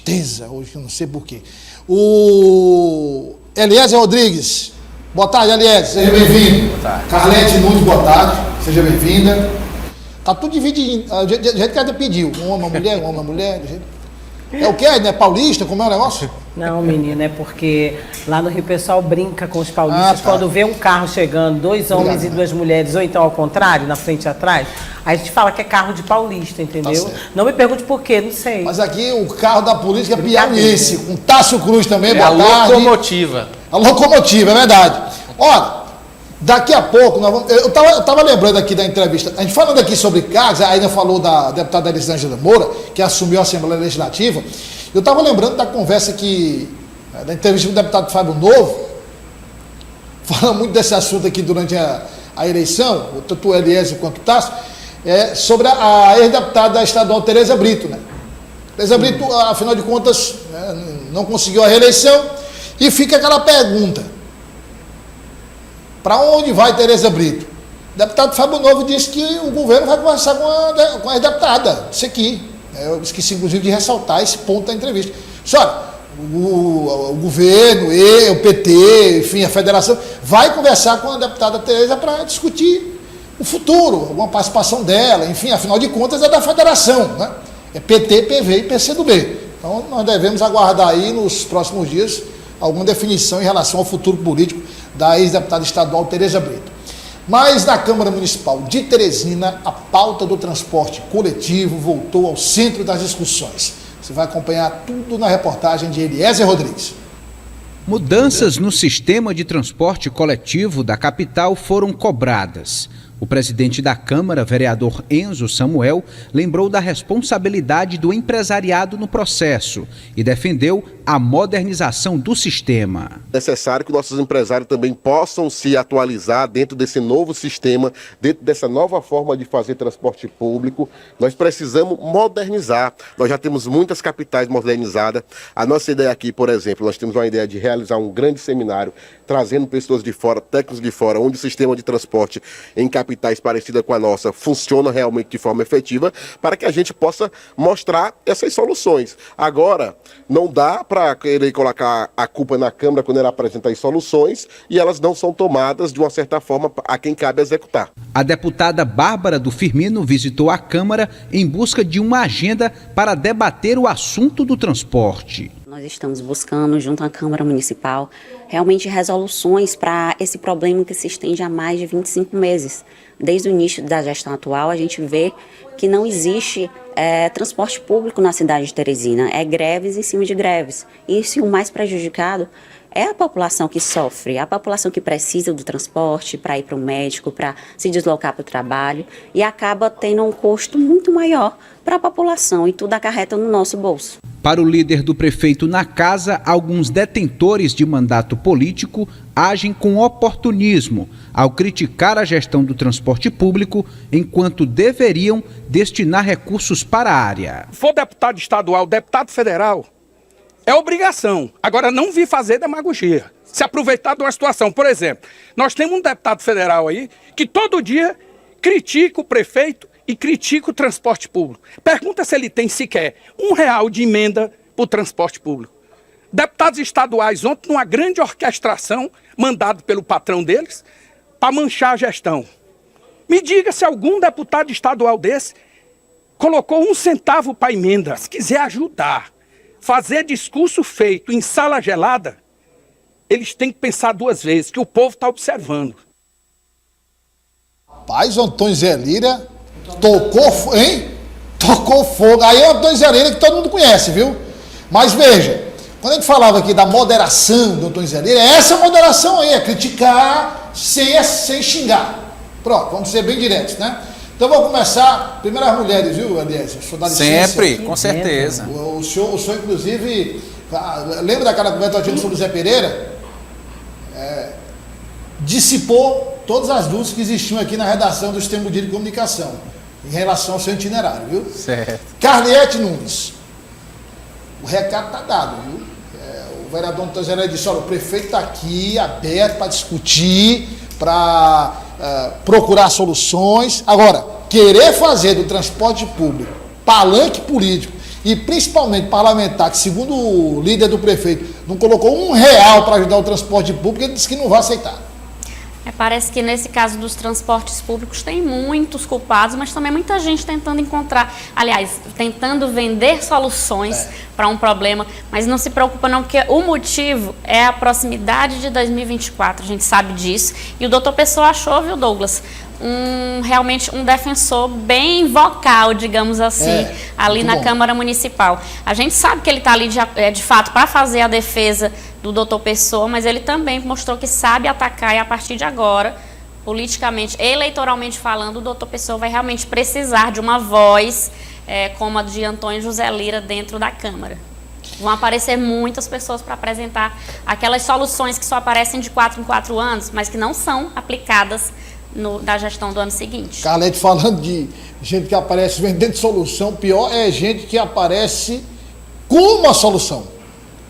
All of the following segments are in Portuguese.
tristeza hoje, eu não sei porquê. O Eliezer Rodrigues. Boa tarde, Eliezer. Seja bem-vindo. Boa tarde. Carlete Nunes, boa tarde. Seja bem-vinda. Tá tudo dividido, do jeito que ela pediu. Um homem, uma mulher, um homem, uma mulher. É o quê? É paulista? Como é o negócio? Não, menina, é porque lá no Rio o pessoal brinca com os paulistas. Quando vê um carro chegando, dois homens e duas mulheres, ou então ao contrário, na frente e atrás, aí a gente fala que é carro de paulista, entendeu? Não me pergunte por quê, não sei. Mas aqui o carro da polícia é piauiense, com Tássio Cruz também, boa tarde. A locomotiva. A locomotiva, é verdade. Olha, daqui a pouco, nós vamos, eu tava lembrando aqui da entrevista, a gente falando aqui sobre cargos, ainda falou da deputada Elisângela Moura, que assumiu a Assembleia Legislativa. Eu estava lembrando da conversa da entrevista com o deputado Fábio Novo, falando muito desse assunto aqui durante a eleição, tanto o Eliezer quanto o Tássio, sobre a ex-deputada estadual Tereza Brito, né? Tereza Brito, afinal de contas, não conseguiu a reeleição, e fica aquela pergunta: para onde vai Tereza Brito? O deputado Fábio Novo disse que o governo vai conversar com a deputada, isso aqui. Eu esqueci, inclusive, de ressaltar esse ponto da entrevista. Só, o governo, o PT, enfim, a federação, vai conversar com a deputada Tereza para discutir o futuro, alguma participação dela, enfim, afinal de contas é da federação, né? É PT, PV e PCdoB. Então, nós devemos aguardar aí, nos próximos dias, alguma definição em relação ao futuro político da ex-deputada estadual Tereza Brito. Mas na Câmara Municipal de Teresina, a pauta do transporte coletivo voltou ao centro das discussões. Você vai acompanhar tudo na reportagem de Eliezer Rodrigues. Mudanças no sistema de transporte coletivo da capital foram cobradas. O presidente da Câmara, vereador Enzo Samuel, lembrou da responsabilidade do empresariado no processo e defendeu a modernização do sistema. É necessário que nossos empresários também possam se atualizar dentro desse novo sistema, dentro dessa nova forma de fazer transporte público. Nós precisamos modernizar. Nós já temos muitas capitais modernizadas. A nossa ideia aqui, por exemplo, nós temos uma ideia de realizar um grande seminário, trazendo pessoas de fora, técnicos de fora, onde o sistema de transporte em capitais parecida com a nossa funciona realmente de forma efetiva, para que a gente possa mostrar essas soluções. Agora, não dá para querer colocar a culpa na Câmara quando ela apresenta as soluções e elas não são tomadas de uma certa forma a quem cabe executar. A deputada Bárbara do Firmino visitou a Câmara em busca de uma agenda para debater o assunto do transporte. Nós estamos buscando, junto à Câmara Municipal, realmente resoluções para esse problema que se estende há mais de 25 meses. Desde o início da gestão atual, a gente vê que não existe transporte público na cidade de Teresina. É greves em cima de greves. E o mais prejudicado é a população que sofre, a população que precisa do transporte para ir para o médico, para se deslocar para o trabalho, e acaba tendo um custo muito maior para a população, e tudo acarreta no nosso bolso. Para o líder do prefeito na casa, alguns detentores de mandato político agem com oportunismo ao criticar a gestão do transporte público, enquanto deveriam destinar recursos para a área. Se for deputado estadual, deputado federal, é obrigação. Agora, não vir fazer demagogia. Se aproveitar de uma situação. Por exemplo, nós temos um deputado federal aí que todo dia critica o prefeito e critica o transporte público. Pergunta se ele tem sequer R$1 de emenda para o transporte público. Deputados estaduais ontem, numa grande orquestração, mandado pelo patrão deles, para manchar a gestão. Me diga se algum deputado estadual desse colocou R$1 para emenda. Se quiser ajudar, fazer discurso feito em sala gelada, eles têm que pensar duas vezes, que o povo está observando. Rapaz, o Antônio Zé Lira tocou fogo. Aí é o Antônio Zé Lira que todo mundo conhece, viu? Mas veja, quando a gente falava aqui da moderação do Antônio Zé Lira, é essa moderação aí, é criticar sem xingar. Pronto, vamos ser bem diretos, né? Então vamos começar, primeiro as mulheres, viu, Elias? Sempre, com certeza. O senhor inclusive, lembra daquela conversa que nós tivemos sobre o Zé Pereira? Dissipou todas as dúvidas que existiam aqui na redação do Sistema de Comunicação, em relação ao seu itinerário, viu? Certo. Carlete Nunes, o recado está dado, viu? O vereador Antônio Zé Lira disse, olha, o prefeito está aqui, aberto para discutir, para procurar soluções. Agora, querer fazer do transporte público palanque político e principalmente parlamentar, que segundo o líder do prefeito, não colocou R$1 para ajudar o transporte público, ele disse que não vai aceitar. Parece que nesse caso dos transportes públicos tem muitos culpados, mas também muita gente tentando encontrar, aliás, tentando vender soluções para um problema, mas não se preocupa não, porque o motivo é a proximidade de 2024, a gente sabe disso, e o doutor Pessoa achou, viu, Douglas, realmente um defensor bem vocal, digamos assim, ali na Câmara Municipal. A gente sabe que ele está ali de fato para fazer a defesa do doutor Pessoa, mas ele também mostrou que sabe atacar, e a partir de agora, politicamente, eleitoralmente falando, o doutor Pessoa vai realmente precisar de uma voz como a de Antônio José Lira dentro da Câmara. Vão aparecer muitas pessoas para apresentar aquelas soluções que só aparecem de 4 em 4 anos, mas que não são aplicadas da gestão do ano seguinte. Carlete, falando de gente que aparece vendendo solução, pior é gente que aparece como a solução.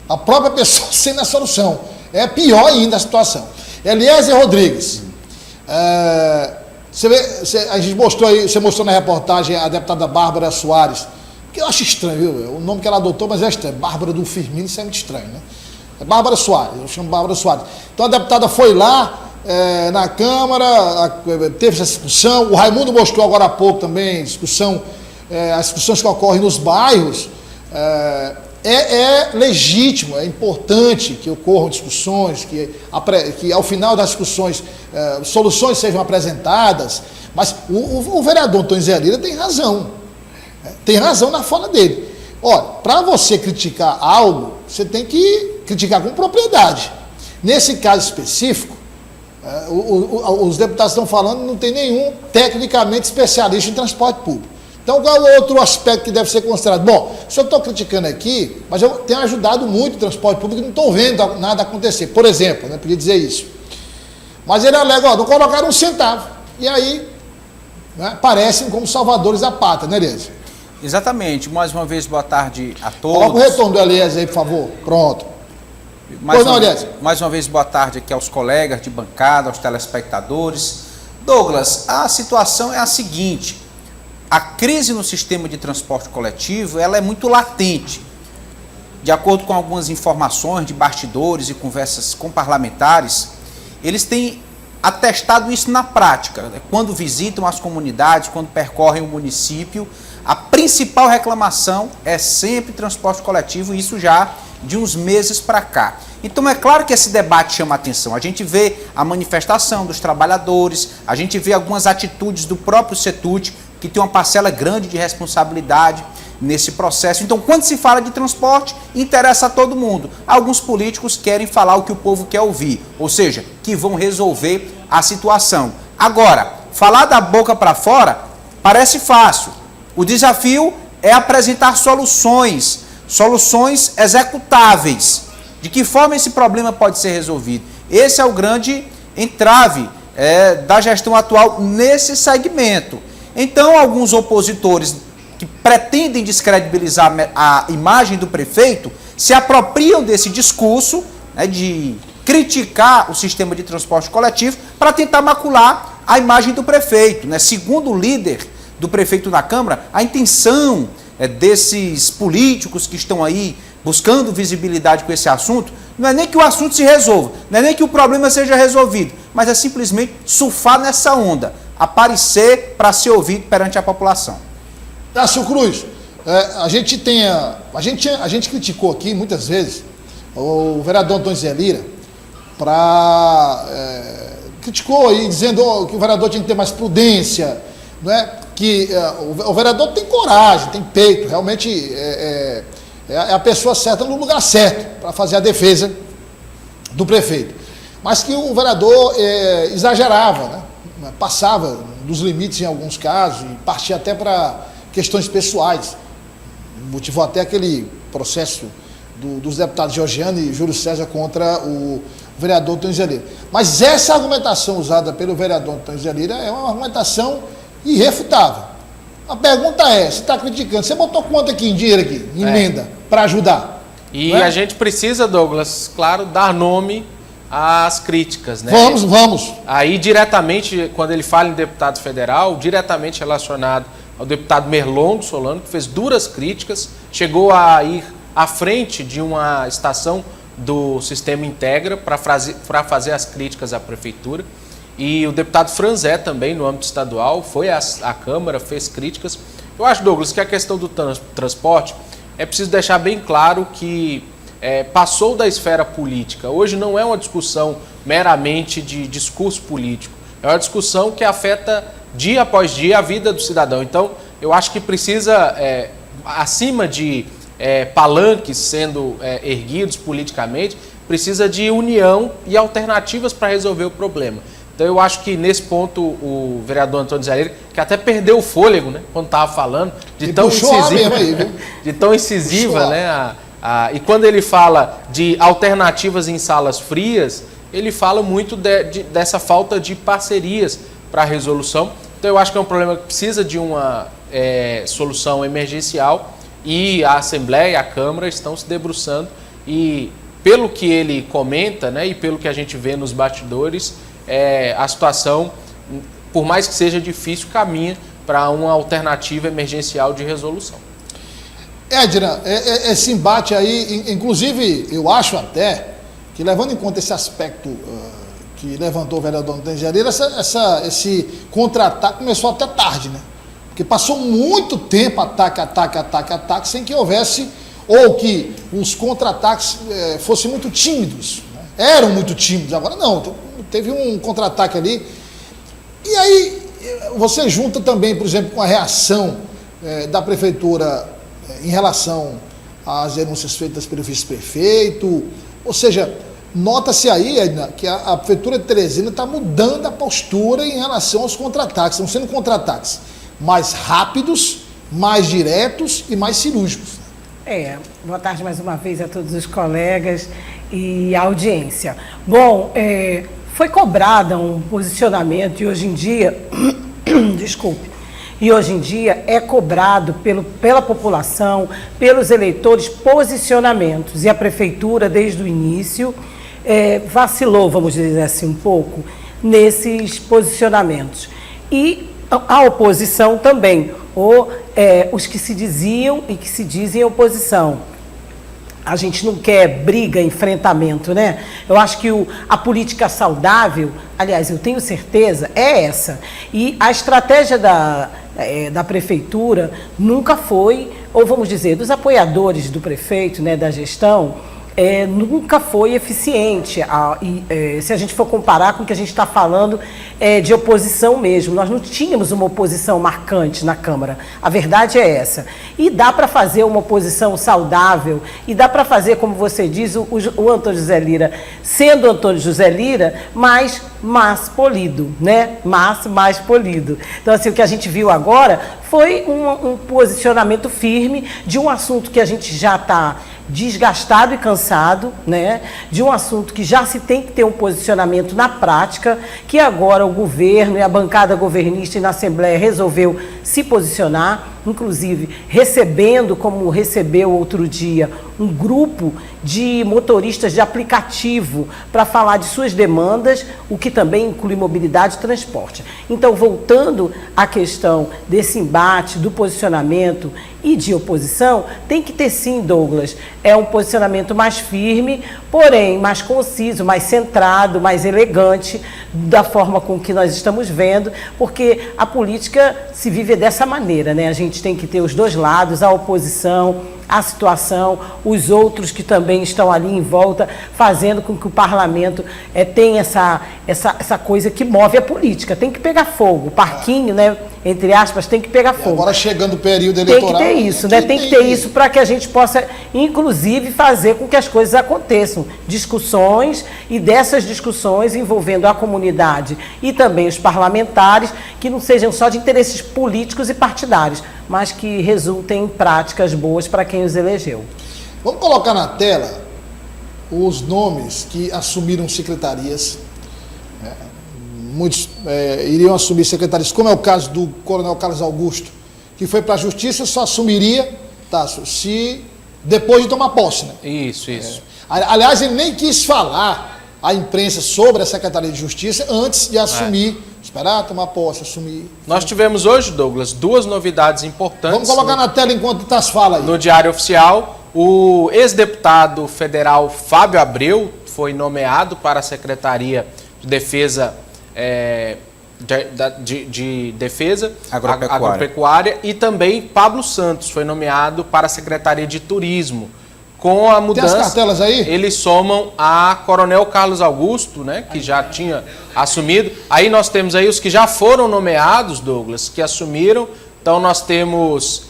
A própria pessoa sendo a solução. É pior ainda a situação. Eliezer Rodrigues. A gente mostrou aí, você mostrou na reportagem a deputada Bárbara Soares, que eu acho estranho, viu? O nome que ela adotou, mas é estranho. Bárbara do Firmino, isso é muito estranho, né? É Bárbara Soares, eu chamo Bárbara Soares. Então a deputada foi lá na Câmara, teve essa discussão. O Raimundo mostrou agora há pouco também as discussões que ocorrem nos bairros. É legítimo, é importante que ocorram discussões, que ao final das discussões soluções sejam apresentadas, mas o vereador Antônio Zé Lira tem razão. Tem razão na fala dele. Olha, para você criticar algo, você tem que criticar com propriedade. Nesse caso específico, os deputados estão falando, não tem nenhum tecnicamente especialista em transporte público. Então, qual é o outro aspecto que deve ser considerado? Bom, se eu estou criticando aqui, mas eu tenho ajudado muito o transporte público e não estou vendo nada acontecer. Por exemplo, né, podia dizer isso. Mas ele alega, não colocaram R$1. E aí, né, parecem como salvadores da pátria, né, Eliezer? Exatamente. Mais uma vez, boa tarde a todos. Coloca o retorno do Eliezer aí, por favor. Pronto. Mais uma vez, boa tarde aqui aos colegas de bancada, aos telespectadores. Douglas, a situação é a seguinte: a crise no sistema de transporte coletivo, ela é muito latente. De acordo com algumas informações de bastidores e conversas com parlamentares, eles têm atestado isso na prática. Quando visitam as comunidades, quando percorrem o município, a principal reclamação é sempre transporte coletivo, e isso já de uns meses para cá. Então é claro que esse debate chama atenção. A gente vê a manifestação dos trabalhadores, a gente vê algumas atitudes do próprio CETUT, que tem uma parcela grande de responsabilidade nesse processo. Então, quando se fala de transporte, interessa a todo mundo. Alguns políticos querem falar o que o povo quer ouvir, ou seja, que vão resolver a situação. Agora, falar da boca para fora parece fácil. O desafio é apresentar soluções executáveis. De que forma esse problema pode ser resolvido? Esse é o grande entrave da gestão atual nesse segmento. Então, alguns opositores que pretendem descredibilizar a imagem do prefeito se apropriam desse discurso, né, de criticar o sistema de transporte coletivo para tentar macular a imagem do prefeito, né? Segundo o líder do prefeito na Câmara, a intenção desses políticos que estão aí buscando visibilidade com esse assunto, não é nem que o assunto se resolva, não é nem que o problema seja resolvido, mas é simplesmente surfar nessa onda, aparecer para ser ouvido perante a população. Tássio Cruz, a gente criticou aqui muitas vezes o vereador Antônio Zé Lira, criticou aí dizendo que o vereador tinha que ter mais prudência, né? Que o vereador tem coragem, tem peito, realmente é a pessoa certa no lugar certo para fazer a defesa do prefeito. Mas que o vereador exagerava, né? Passava dos limites em alguns casos e partia até para questões pessoais. Motivou até aquele processo dos deputados Georgiano e Júlio César contra o vereador Antônio Zé Lira. Mas essa argumentação usada pelo vereador Antônio Zé Lira é uma argumentação irrefutável. A pergunta é, você está criticando, você botou quanto aqui em dinheiro aqui, em emenda, para ajudar? E a gente precisa, Douglas, claro, dar nome às críticas, né? Vamos. Aí, diretamente, quando ele fala em deputado federal, diretamente relacionado ao deputado Merlong Solano, que fez duras críticas, chegou a ir à frente de uma estação do Sistema Integra para fazer as críticas à prefeitura. E o deputado Franzé também, no âmbito estadual, foi à Câmara, fez críticas. Eu acho, Douglas, que a questão do transporte é preciso deixar bem claro que passou da esfera política. Hoje não é uma discussão meramente de discurso político, é uma discussão que afeta dia após dia a vida do cidadão. Então, eu acho que precisa, acima de palanques sendo erguidos politicamente, precisa de união e alternativas para resolver o problema. Então eu acho que nesse ponto o vereador Antônio Zé Lira, que até perdeu o fôlego, né, quando estava falando, de tão incisiva, de tão incisiva, né, e quando ele fala de alternativas em salas frias, ele fala muito dessa falta de parcerias para a resolução. Então eu acho que é um problema que precisa de uma solução emergencial, e a Assembleia e a Câmara estão se debruçando, e pelo que ele comenta, né, e pelo que a gente vê nos bastidores, a situação, por mais que seja difícil, caminha para uma alternativa emergencial de resolução. Edna, esse embate aí, inclusive, eu acho até que, levando em conta esse aspecto que levantou o vereador Antônio Zé Lira, esse contra-ataque começou até tarde, né? Porque passou muito tempo ataque, sem que houvesse, ou que os contra-ataques fossem muito tímidos, né? Eram muito tímidos, agora não, teve um contra-ataque ali. E aí, você junta também, por exemplo, com a reação da prefeitura em relação às denúncias feitas pelo vice-prefeito, ou seja, nota-se aí, Edna, que a prefeitura de Teresina está mudando a postura em relação aos contra-ataques, estão sendo contra-ataques mais rápidos, mais diretos e mais cirúrgicos. Boa tarde mais uma vez a todos os colegas e a audiência. Bom, foi cobrado um posicionamento e hoje em dia, e hoje em dia é cobrado pela população, pelos eleitores, posicionamentos. E a prefeitura, desde o início, vacilou, vamos dizer assim, um pouco, nesses posicionamentos. E a oposição também, os que se diziam e que se dizem oposição. A gente não quer briga, enfrentamento, né? Eu acho que a política saudável, aliás, eu tenho certeza, é essa. E a estratégia da prefeitura nunca foi, ou vamos dizer, dos apoiadores do prefeito, né, da gestão, nunca foi eficiente. Se a gente for comparar com o que a gente está falando de oposição mesmo, nós não tínhamos uma oposição marcante na Câmara, a verdade é essa. E dá para fazer uma oposição saudável, e dá para fazer, como você diz, o Antônio José Lira, sendo Antônio José Lira, mais polido, né? Mais polido. Então, assim, o que a gente viu agora foi um posicionamento firme de um assunto que a gente já está desgastado e cansado, né? De um assunto que já se tem que ter um posicionamento na prática, que agora o governo e a bancada governista e na Assembleia resolveu se posicionar, inclusive recebendo, como recebeu outro dia, um grupo de motoristas de aplicativo para falar de suas demandas, o que também inclui mobilidade e transporte. Então, voltando à questão desse embate, do posicionamento e de oposição, tem que ter sim, Douglas, um posicionamento mais firme, porém mais conciso, mais centrado, mais elegante, da forma com que nós estamos vendo, porque a política se vive dessa maneira, né? A gente tem que ter os dois lados, a oposição, a situação, os outros que também estão ali em volta, fazendo com que o parlamento tenha essa coisa que move a política. Tem que pegar fogo. O parquinho, né, entre aspas, tem que pegar fogo. Agora, chegando o período eleitoral... Tem que ter isso, né? Tem que ter isso para que a gente possa, inclusive, fazer com que as coisas aconteçam. Discussões, e dessas discussões envolvendo a comunidade e também os parlamentares, que não sejam só de interesses políticos e partidários, mas que resultem em práticas boas para quem os elegeu. Vamos colocar na tela os nomes que assumiram secretarias. Muitos iriam assumir secretarias, como é o caso do Coronel Carlos Augusto, que foi para a Justiça, só assumiria, Tasso, se depois de tomar posse, né? Isso. Aliás, ele nem quis falar à imprensa sobre a Secretaria de Justiça antes de assumir os Esperar tomar posse, assumir. Nós tivemos hoje, Douglas, duas novidades importantes. Vamos colocar na tela enquanto Tassi fala aí. No Diário Oficial, o ex-deputado federal Fábio Abreu foi nomeado para a Secretaria de Defesa de Defesa Agropecuária, e também Pablo Santos foi nomeado para a Secretaria de Turismo. Com a mudança, tem as cartelas aí? Eles somam a Coronel Carlos Augusto, né, que já tinha assumido. Aí nós temos aí os que já foram nomeados, Douglas, que assumiram. Então nós temos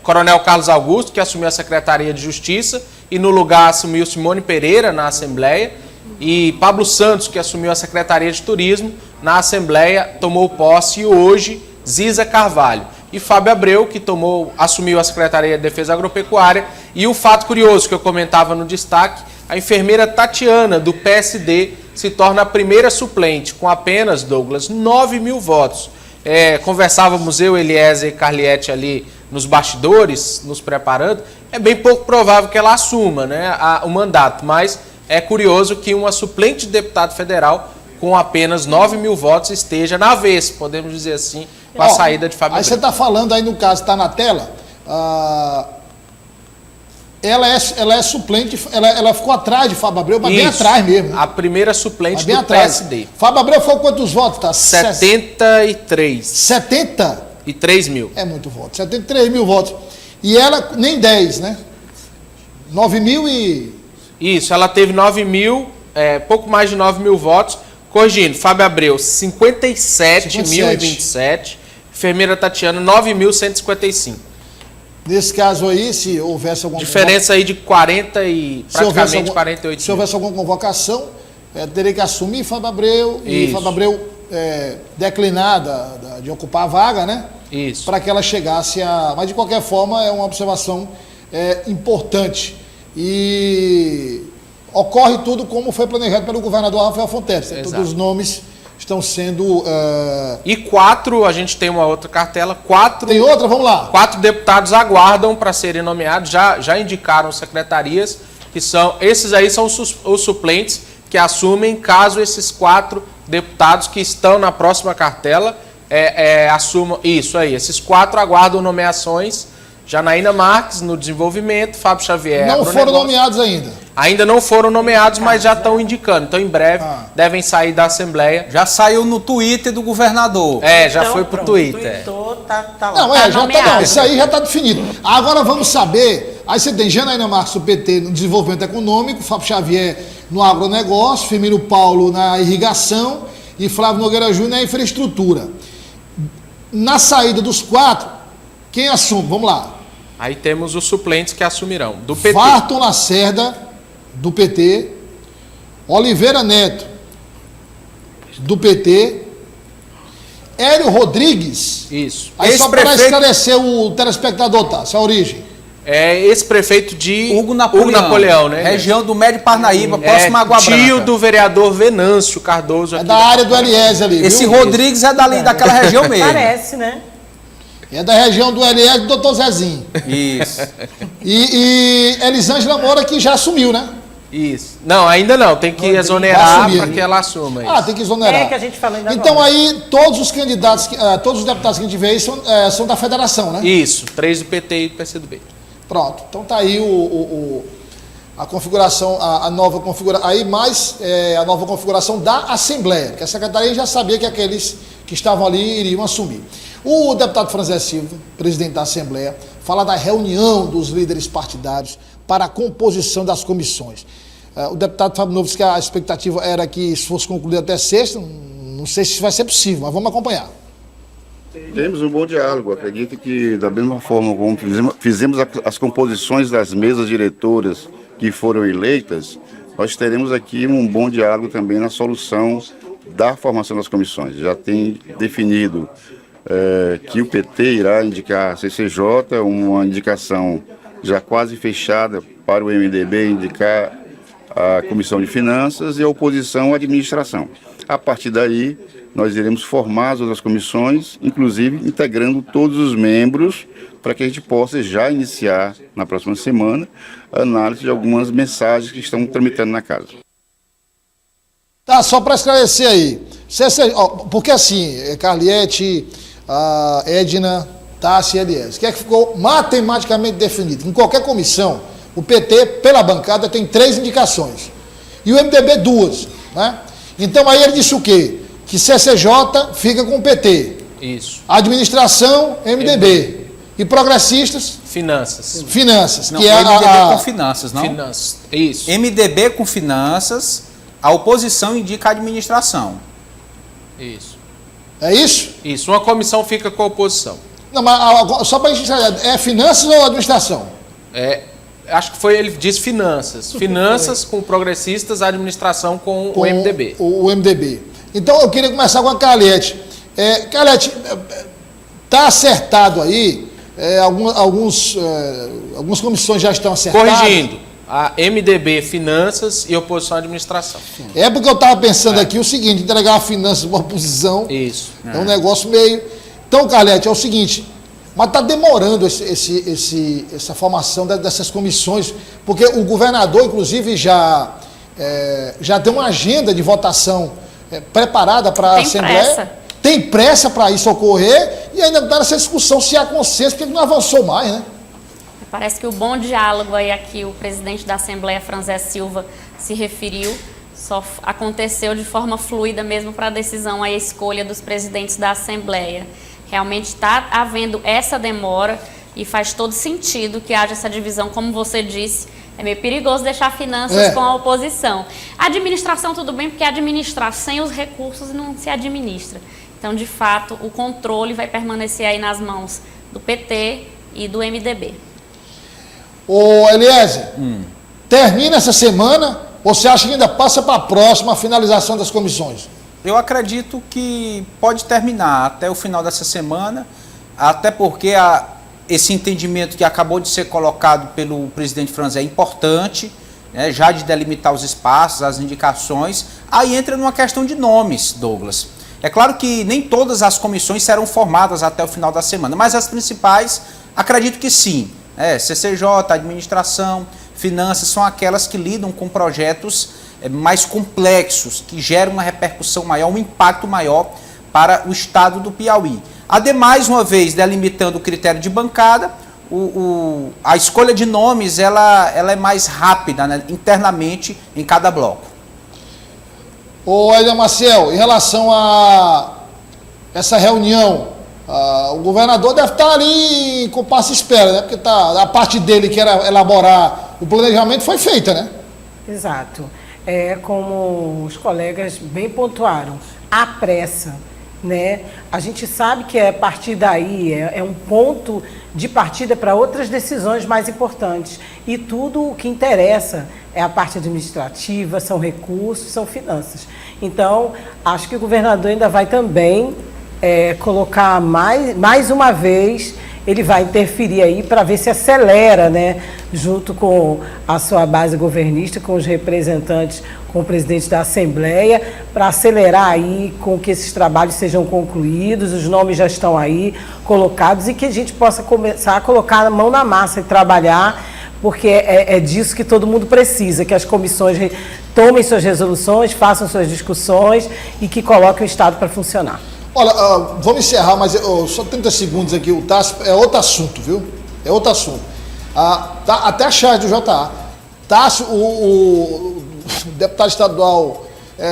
Coronel Carlos Augusto, que assumiu a Secretaria de Justiça, e no lugar assumiu Simone Pereira na Assembleia, e Pablo Santos, que assumiu a Secretaria de Turismo, na Assembleia tomou posse hoje Ziza Carvalho. E Fábio Abreu, que assumiu a Secretaria de Defesa Agropecuária. E o fato curioso que eu comentava no destaque, a enfermeira Tatiana, do PSD, se torna a primeira suplente, com apenas, Douglas, 9 mil votos. Conversávamos eu, Eliezer e Carliette ali nos bastidores, nos preparando. É bem pouco provável que ela assuma, né, o mandato, mas é curioso que uma suplente de deputado federal com apenas 9 mil votos esteja na vez, podemos dizer assim, com a saída de Fábio Abreu. Aí você está falando aí, no caso, está na tela, ela é suplente, ela ficou atrás de Fábio Abreu, mas bem atrás mesmo. A primeira suplente do atrás. PSD. Fábio Abreu foi quantos votos? Tá? 73. 73 mil. É muito voto, 73 mil votos. E ela nem 10, né? 9 mil e... Isso, ela teve 9 mil, pouco mais de 9 mil votos. Corrigindo, Fábio Abreu, 57.027. Enfermeira Tatiana, 9.155. Nesse caso aí, se houvesse alguma... Diferença aí de 40 e praticamente 48 Se houvesse alguma convocação, teria que assumir Fábio Abreu. Isso. E Fábio Abreu declinar de ocupar a vaga, né? Isso. Para que ela chegasse a... Mas, de qualquer forma, é uma observação importante. E ocorre tudo como foi planejado pelo governador Rafael Fontes. Todos os nomes estão sendo... E 4, a gente tem uma outra cartela, 4... Tem outra? Vamos lá. 4 deputados aguardam para serem nomeados, já indicaram secretarias, que são... Esses aí são os suplentes que assumem, caso esses 4 deputados que estão na próxima cartela assumam... Isso aí, esses 4 aguardam nomeações. Janaína Marques, no desenvolvimento, Fábio Xavier... Não foram nomeados ainda. Ainda não foram nomeados, mas já estão indicando. Então, em breve, devem sair da Assembleia. Já saiu no Twitter do governador. Já foi pro Twitter. Tá lá. Não, já tá bom. Isso aí já está definido. Agora vamos saber... Aí você tem Janaína Marques, do PT, no desenvolvimento econômico, Fábio Xavier no agronegócio, Firmino Paulo na irrigação e Flávio Nogueira Júnior na infraestrutura. Na saída dos 4, quem assume? Vamos lá. Aí temos os suplentes que assumirão, do PT. Varton Lacerda, do PT. Oliveira Neto, do PT. Hélio Rodrigues. Isso. Aí só para esclarecer o telespectador, tá? Essa é a origem. Ex-prefeito de Hugo Napoleão, né? Região do Médio Parnaíba, próximo à Água Branca. Tio do vereador Venâncio Cardoso. É da área do Eliezer ali. Esse viu? Rodrigues é dali, daquela região mesmo. Parece, né? É da região do Eliezer do Dr. Zezinho. Isso. E Elisângela Moura, que já assumiu, né? Isso. Não, ainda não. Tem que exonerar para que ela assuma isso. Tem que exonerar. Que a gente falou ainda então agora. Aí, todos os candidatos, todos os deputados que a gente vê aí são da federação, né? Isso. 3 do PT e do PCdoB. Pronto. Então tá aí a configuração, a nova configuração, aí mais a nova configuração da Assembleia, porque a Secretaria já sabia que aqueles que estavam ali iriam assumir. O deputado Franzé Silva, presidente da Assembleia, fala da reunião dos líderes partidários para a composição das comissões. O deputado Fábio Novo disse que a expectativa era que isso fosse concluído até sexta. Não sei se vai ser possível, mas vamos acompanhar. Temos um bom diálogo. Acredito que, da mesma forma como fizemos as composições das mesas diretoras que foram eleitas, nós teremos aqui um bom diálogo também na solução da formação das comissões. Já tem definido que o PT irá indicar a CCJ, uma indicação já quase fechada para o MDB indicar a Comissão de Finanças e a oposição à administração. A partir daí, nós iremos formar as outras comissões, inclusive integrando todos os membros, para que a gente possa já iniciar, na próxima semana, a análise de algumas mensagens que estão tramitando na casa. Tá, só para esclarecer aí. Porque assim, Carliete, Edna, Tassi e Elias, o que é que ficou matematicamente definido? Em qualquer comissão, o PT, pela bancada, tem 3 indicações. E o MDB 2, né? Então aí ele disse o quê? Que CCJ fica com o PT. Isso. Administração, MDB. E progressistas? Finanças. Não, que é MDB com finanças, não? Finanças. Isso. MDB com finanças, a oposição indica a administração. Isso. É isso? Isso. Uma comissão fica com a oposição. Não, mas só para a gente entender, é finanças ou administração? Acho que ele disse finanças. Finanças com progressistas, a administração com o MDB. O MDB. Então eu queria começar com a Carliete. Carliete, está acertado aí, algumas comissões já estão acertadas. Corrigindo, a MDB, finanças e oposição à administração. É porque eu estava pensando aqui o seguinte, entregar a finanças para a oposição. Isso. É um negócio meio... Então, Carliete, é o seguinte, mas está demorando essa formação dessas comissões, porque o governador, inclusive, já tem uma agenda de votação preparada para a Assembleia. Pressa. Tem pressa para isso ocorrer e ainda está nessa discussão se há consenso, porque não avançou mais, né? Parece que o bom diálogo aí aqui, o presidente da Assembleia, Franzé Silva, se referiu, só aconteceu de forma fluida mesmo para a decisão, a escolha dos presidentes da Assembleia. Realmente está havendo essa demora e faz todo sentido que haja essa divisão, como você disse. É meio perigoso deixar finanças com a oposição. A administração, tudo bem, porque administrar sem os recursos não se administra. Então, de fato, o controle vai permanecer aí nas mãos do PT e do MDB. Ô, Eliezer, termina essa semana ou você acha que ainda passa para a próxima finalização das comissões? Eu acredito que pode terminar até o final dessa semana, até porque esse entendimento que acabou de ser colocado pelo presidente Franzé é importante, né, já de delimitar os espaços, as indicações. Aí entra numa questão de nomes, Douglas. É claro que nem todas as comissões serão formadas até o final da semana, mas as principais, acredito que sim. CCJ, administração, finanças, são aquelas que lidam com projetos mais complexos, que geram uma repercussão maior, um impacto maior para o estado do Piauí. Ademais, uma vez delimitando o critério de bancada, a escolha de nomes ela é mais rápida, né, internamente em cada bloco. Ô, Edna Maciel, em relação a essa reunião, o governador deve estar ali em compasso espera, né? Porque a parte dele, que era elaborar o planejamento, foi feita, né? Exato. Como os colegas bem pontuaram, a pressa, né? A gente sabe que a partir daí é um ponto de partida para outras decisões mais importantes. E tudo o que interessa é a parte administrativa, são recursos, são finanças. Então, acho que o governador ainda vai também colocar mais uma vez, ele vai interferir aí para ver se acelera, né, junto com a sua base governista, com os representantes, com o presidente da Assembleia, para acelerar aí com que esses trabalhos sejam concluídos, os nomes já estão aí colocados e que a gente possa começar a colocar a mão na massa e trabalhar, porque é disso que todo mundo precisa, que as comissões tomem suas resoluções, façam suas discussões e que coloquem o Estado para funcionar. Olha, vamos encerrar, mas só 30 segundos aqui, o Tássio é outro assunto, viu? É outro assunto. Até a charge do JA. Tássio, o deputado estadual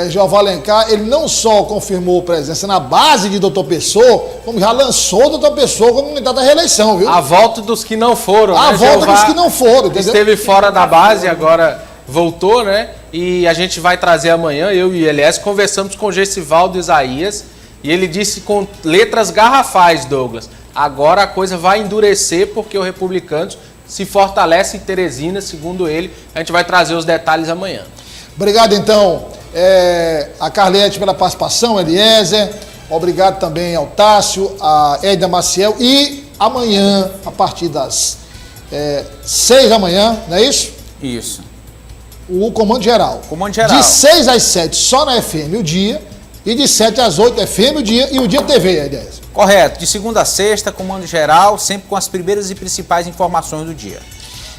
Jeová Alencar, ele não só confirmou presença na base de Doutor Pessoa, como já lançou o Doutor Pessoa como candidato da reeleição, viu? A volta dos que não foram, A volta dos que não foram, entendeu? Esteve fora da base, agora voltou, né? E a gente vai trazer amanhã, eu e o Elias, conversamos com o Gessivaldo Isaías, e ele disse com letras garrafais, Douglas, agora a coisa vai endurecer porque o Republicanos se fortalece em Teresina, segundo ele. A gente vai trazer os detalhes amanhã. Obrigado, então, a Carliete pela participação, Eliezer. Obrigado também ao Tássio, a Edna Maciel. E amanhã, a partir das 6 da manhã, não é isso? Isso. O Comando Geral. Comando Geral. De 6 às 7, só na FM o dia. E de 7 às 8, FM o dia. E o dia TV, Eliezer. Correto. De segunda a sexta, Comando Geral, sempre com as primeiras e principais informações do dia.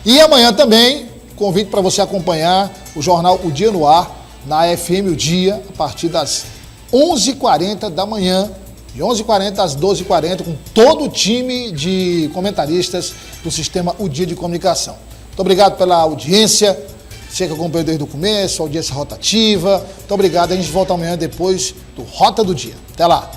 E amanhã também, convite para você acompanhar o jornal O Dia no Ar, na FM O Dia, a partir das 11h40 da manhã, de 11h40 às 12h40, com todo o time de comentaristas do Sistema O Dia de Comunicação. Muito obrigado pela audiência, você que acompanhou desde o começo, audiência rotativa. Muito obrigado, a gente volta amanhã depois do Rota do Dia. Até lá!